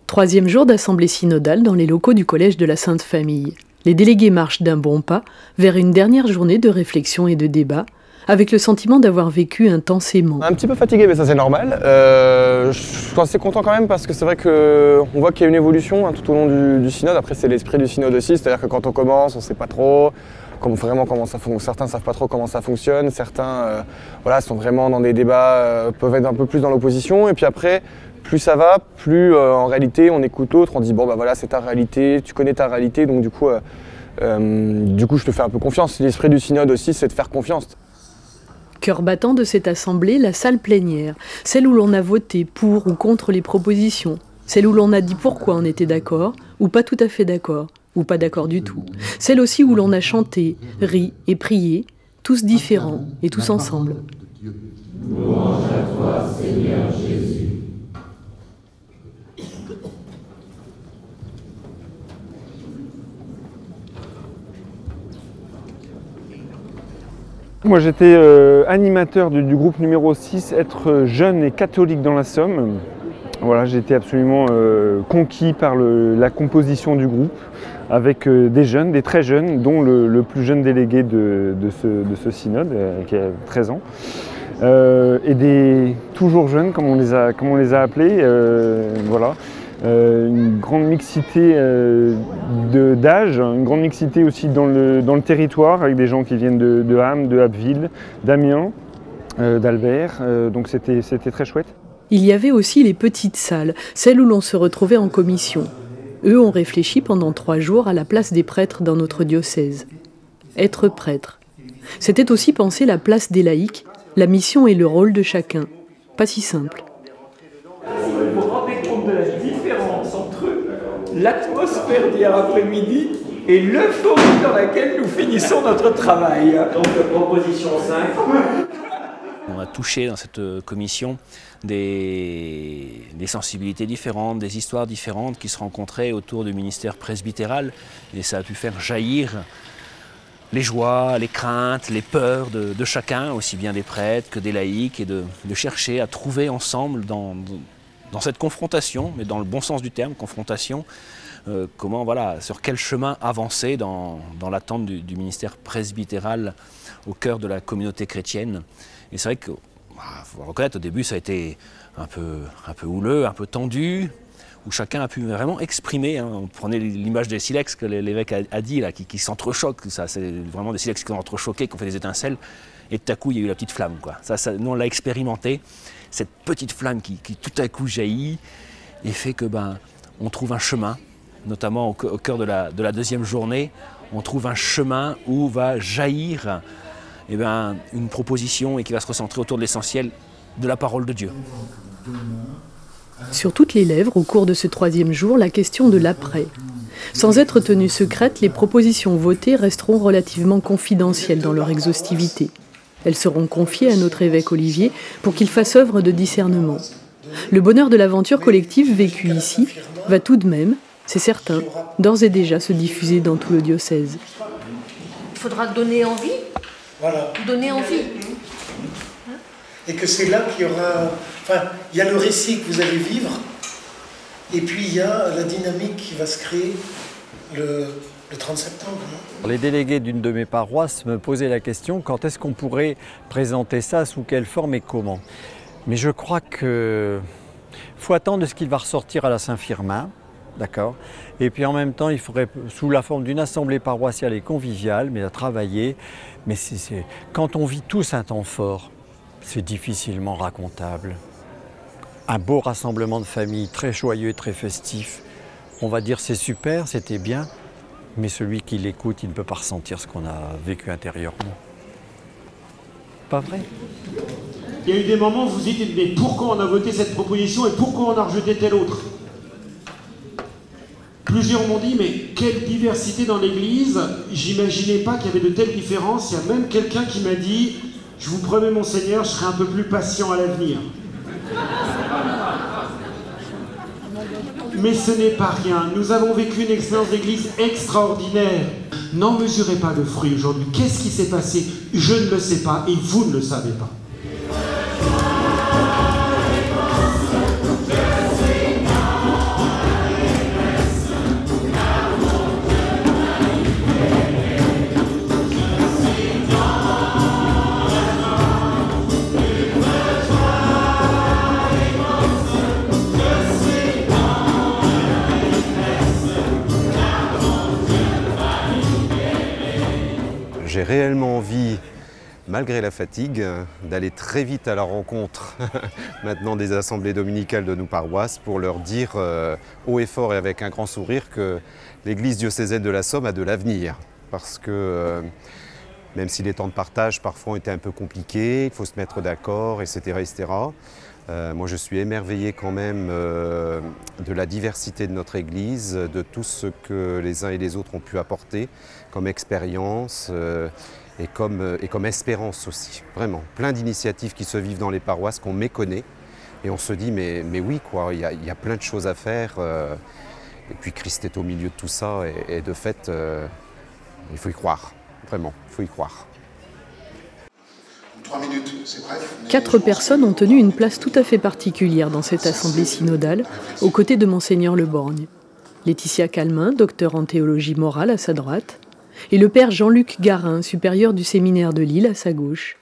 Troisième jour d'assemblée synodale dans les locaux du Collège de la Sainte Famille. Les délégués marchent d'un bon pas vers une dernière journée de réflexion et de débat, avec le sentiment d'avoir vécu intensément. Un petit peu fatigué, mais ça c'est normal. Je suis assez content quand même parce que c'est vrai qu'on voit qu'il y a une évolution tout au long du synode. Après c'est l'esprit du synode aussi, c'est-à-dire que quand on commence, on ne sait pas trop vraiment comment ça fonctionne. Certains ne savent pas trop comment ça fonctionne, certains voilà, sont vraiment dans des débats, peuvent être un peu plus dans l'opposition. Et puis après, plus ça va, plus en réalité on écoute l'autre, on dit bon bah voilà c'est ta réalité, tu connais ta réalité, donc du coup je te fais un peu confiance. L'esprit du synode aussi c'est de faire confiance. Cœur battant de cette assemblée, la salle plénière, celle où l'on a voté pour ou contre les propositions, celle où l'on a dit pourquoi on était d'accord ou pas tout à fait d'accord, ou pas d'accord du tout, celle aussi où l'on a chanté, ri et prié, tous différents et tous ensemble. Louange à toi, Seigneur Jésus. Moi j'étais animateur du groupe numéro 6, être jeune et catholique dans la Somme. Voilà, j'ai été absolument conquis par la composition du groupe, avec des jeunes, des très jeunes, dont le plus jeune délégué de ce synode, qui a 13 ans. Et des toujours jeunes, comme on les a appelés, voilà. Une grande mixité d'âge, une grande mixité aussi dans le territoire, avec des gens qui viennent de Ham, de Abbeville, d'Amiens, d'Albert, donc c'était très chouette. Il y avait aussi les petites salles, celles où l'on se retrouvait en commission. Eux ont réfléchi pendant 3 jours à la place des prêtres dans notre diocèse. Être prêtre. C'était aussi penser la place des laïcs, la mission et le rôle de chacun. Pas si simple. Vous vous rendez compte de la différence entre l'atmosphère d'hier après-midi et l'euphorie dans laquelle nous finissons notre travail. Donc, proposition 5. On a touché dans cette commission des sensibilités différentes, des histoires différentes qui se rencontraient autour du ministère presbytéral, et ça a pu faire jaillir les joies, les craintes, les peurs de chacun, aussi bien des prêtres que des laïcs, et de chercher à trouver ensemble dans cette confrontation, mais dans le bon sens du terme, confrontation, comment, voilà, sur quel chemin avancer dans l'attente du ministère presbytéral au cœur de la communauté chrétienne. Et c'est vrai que, faut reconnaître, au début ça a été un peu houleux, un peu tendu, où chacun a pu vraiment exprimer, on prenait l'image des silex que l'évêque a dit, là, qui s'entrechoquent, c'est vraiment des silex qui sont entrechoqués, qui ont fait des étincelles, et tout à coup il y a eu la petite flamme, quoi. Nous on l'a expérimenté, cette petite flamme qui tout à coup jaillit, et fait que on trouve un chemin, notamment au cœur de la deuxième journée, on trouve un chemin où va jaillir une proposition et qui va se recentrer autour de l'essentiel de la parole de Dieu. Sur toutes les lèvres, au cours de ce 3e jour, la question de l'après. Sans être tenues secrètes, les propositions votées resteront relativement confidentielles dans leur exhaustivité. Elles seront confiées à notre évêque Olivier pour qu'il fasse œuvre de discernement. Le bonheur de l'aventure collective vécue ici va tout de même, c'est certain, d'ores et déjà se diffuser dans tout le diocèse. Il faudra donner envie. Voilà. Donner envie. Et que c'est là qu'il y aura... Enfin, il y a le récit que vous allez vivre, et puis il y a la dynamique qui va se créer le 30 septembre. Les délégués d'une de mes paroisses me posaient la question, quand est-ce qu'on pourrait présenter ça, sous quelle forme et comment? Mais je crois qu'il faut attendre ce qu'il va ressortir à la Saint-Firmin. D'accord. Et puis en même temps, il faudrait, sous la forme d'une assemblée paroissiale et conviviale, mais à travailler. Mais quand on vit tous un temps fort, c'est difficilement racontable. Un beau rassemblement de famille, très joyeux, très festif. On va dire c'est super, c'était bien, mais celui qui l'écoute, il ne peut pas ressentir ce qu'on a vécu intérieurement. Pas vrai? Il y a eu des moments où vous vous dites, mais pourquoi on a voté cette proposition et pourquoi on a rejeté telle autre? Plusieurs m'ont dit, mais quelle diversité dans l'Église, j'imaginais pas qu'il y avait de telles différences. Il y a même quelqu'un qui m'a dit, je vous promets mon Seigneur, je serai un peu plus patient à l'avenir. Mais ce n'est pas rien, nous avons vécu une expérience d'Église extraordinaire. N'en mesurez pas le fruit aujourd'hui. Qu'est-ce qui s'est passé? Je ne le sais pas et vous ne le savez pas. réellement envie, malgré la fatigue, d'aller très vite à la rencontre maintenant des assemblées dominicales de nos paroisses pour leur dire haut et fort et avec un grand sourire que l'Église diocésaine de la Somme a de l'avenir. Parce que même si les temps de partage parfois ont été un peu compliqués, il faut se mettre d'accord, etc. etc. Moi je suis émerveillé quand même de la diversité de notre Église, de tout ce que les uns et les autres ont pu apporter comme expérience et comme espérance aussi. Vraiment, plein d'initiatives qui se vivent dans les paroisses qu'on méconnaît et on se dit mais oui, quoi, il y a plein de choses à faire. Et puis Christ est au milieu de tout ça et de fait, il faut y croire, vraiment, il faut y croire. 3 minutes, c'est bref. 4 personnes ont tenu une place tout à fait particulière dans cette assemblée synodale, aux côtés de Monseigneur Le Borgne. Laetitia Calmin, docteur en théologie morale à sa droite, et le père Jean-Luc Garin, supérieur du séminaire de Lille à sa gauche.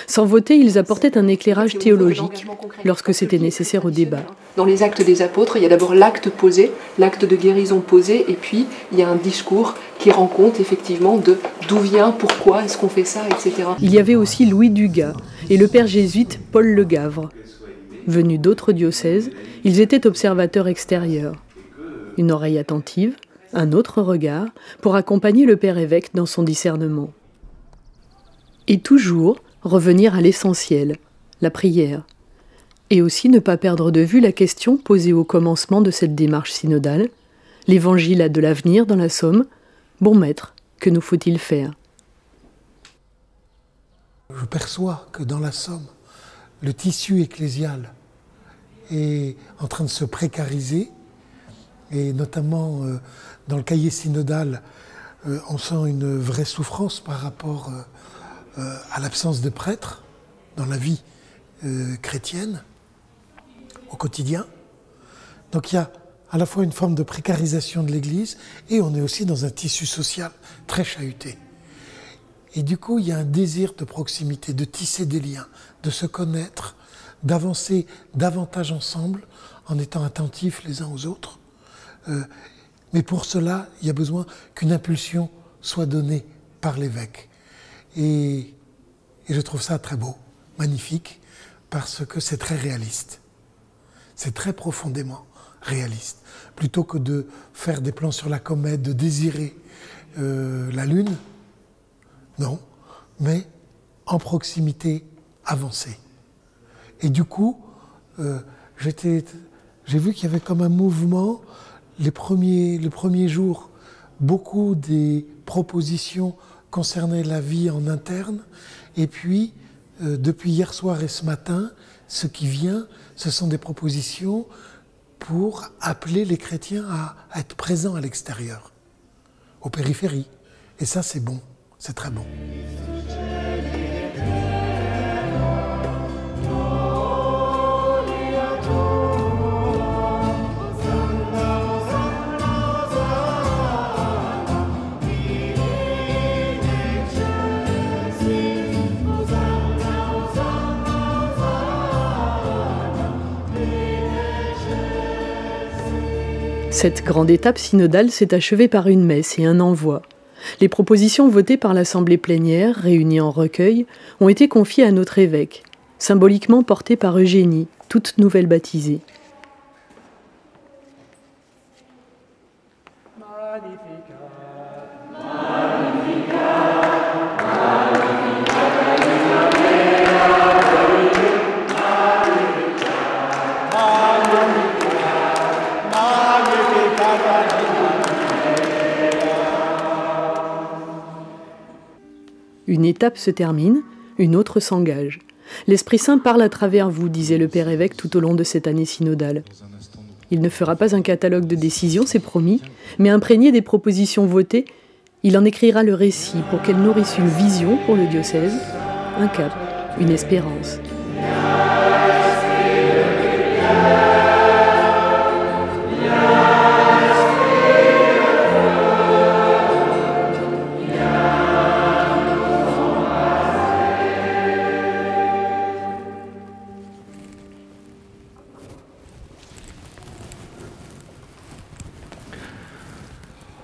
Sans voter, ils apportaient un éclairage théologique lorsque c'était nécessaire au débat. Dans les actes des apôtres, il y a d'abord l'acte posé, l'acte de guérison posé, et puis il y a un discours qui rend compte effectivement de d'où vient, pourquoi, est-ce qu'on fait ça, etc. Il y avait aussi Louis Dugas et le père jésuite Paul Le Gavre. Venus d'autres diocèses, ils étaient observateurs extérieurs. Une oreille attentive, un autre regard, pour accompagner le père évêque dans son discernement. Et toujours revenir à l'essentiel, la prière. Et aussi ne pas perdre de vue la question posée au commencement de cette démarche synodale. L'Évangile a de l'avenir dans la Somme. Bon maître, que nous faut-il faire? Je perçois que dans la Somme, le tissu ecclésial est en train de se précariser, et notamment dans le cahier synodal, on sent une vraie souffrance par rapport à l'absence de prêtres dans la vie chrétienne, au quotidien. Donc il y a à la fois une forme de précarisation de l'Église et on est aussi dans un tissu social très chahuté. Et du coup, il y a un désir de proximité, de tisser des liens, de se connaître, d'avancer davantage ensemble en étant attentifs les uns aux autres. Mais pour cela, il y a besoin qu'une impulsion soit donnée par l'évêque. Et je trouve ça très beau, magnifique, parce que c'est très réaliste. C'est très profondément réaliste. Plutôt que de faire des plans sur la comète, de désirer la Lune, non, mais en proximité avancée. Et du coup, j'ai vu qu'il y avait comme un mouvement, les premiers jours, beaucoup des propositions concernaient la vie en interne, et puis, depuis hier soir et ce matin, ce qui vient, ce sont des propositions pour appeler les chrétiens à être présents à l'extérieur, aux périphéries. Et ça, c'est bon, c'est très bon. Cette grande étape synodale s'est achevée par une messe et un envoi. Les propositions votées par l'Assemblée plénière, réunie en recueil, ont été confiées à notre évêque, symboliquement portées par Eugénie, toute nouvelle baptisée. Une étape se termine, une autre s'engage. L'Esprit Saint parle à travers vous, disait le Père évêque tout au long de cette année synodale. Il ne fera pas un catalogue de décisions, c'est promis, mais imprégné des propositions votées, il en écrira le récit pour qu'elles nourrissent une vision pour le diocèse, un cap, une espérance.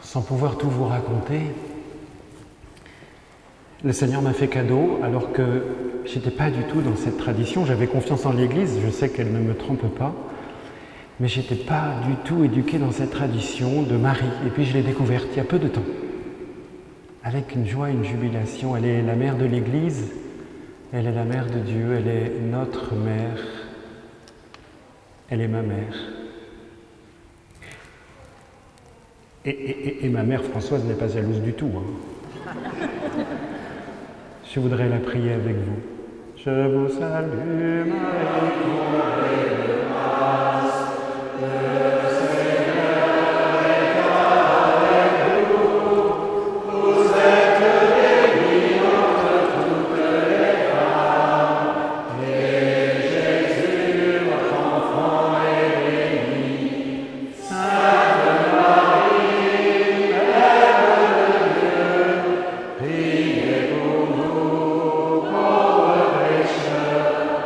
Sans pouvoir tout vous raconter, Le Seigneur m'a fait cadeau alors que je n'étais pas du tout dans cette tradition. J'avais confiance en l'Église, je sais qu'elle ne me trompe pas, mais je n'étais pas du tout éduqué dans cette tradition de Marie. Et puis je l'ai découverte il y a peu de temps, avec une joie, une jubilation. Elle est la mère de l'Église, elle est la mère de Dieu, elle est notre mère, elle est ma mère. Et ma mère Françoise n'est pas jalouse du tout. Hein. Je voudrais la prier avec vous. Je vous salue Marie, comblée de grâce, le Seigneur est avec vous. Vous êtes bénie entre toutes les femmes, et Jésus, votre enfant, est béni. Sainte Marie, Mère de Dieu, priez pour nous, pauvres pécheurs,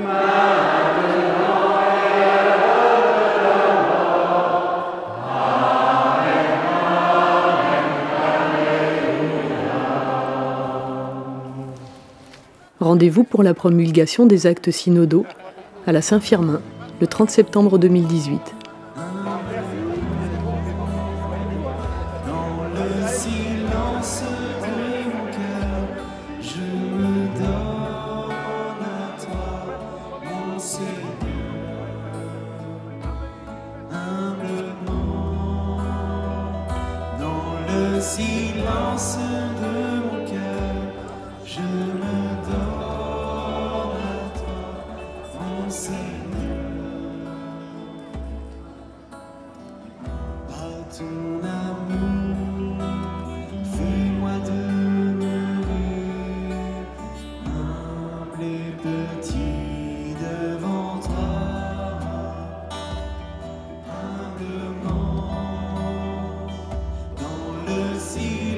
maintenant et à l'heure de la mort. Amen, Alléluia. Rendez-vous pour la promulgation des actes synodaux à la Saint-Firmin, le 30 septembre 2018. Dans le silence de mon cœur, je me donne à toi, mon Seigneur. Humblement, dans le silence de mon cœur, je me donne à toi, mon Seigneur. Par ton amour, fais-moi demeurer humble et petit devant toi. Humblement, dans le silence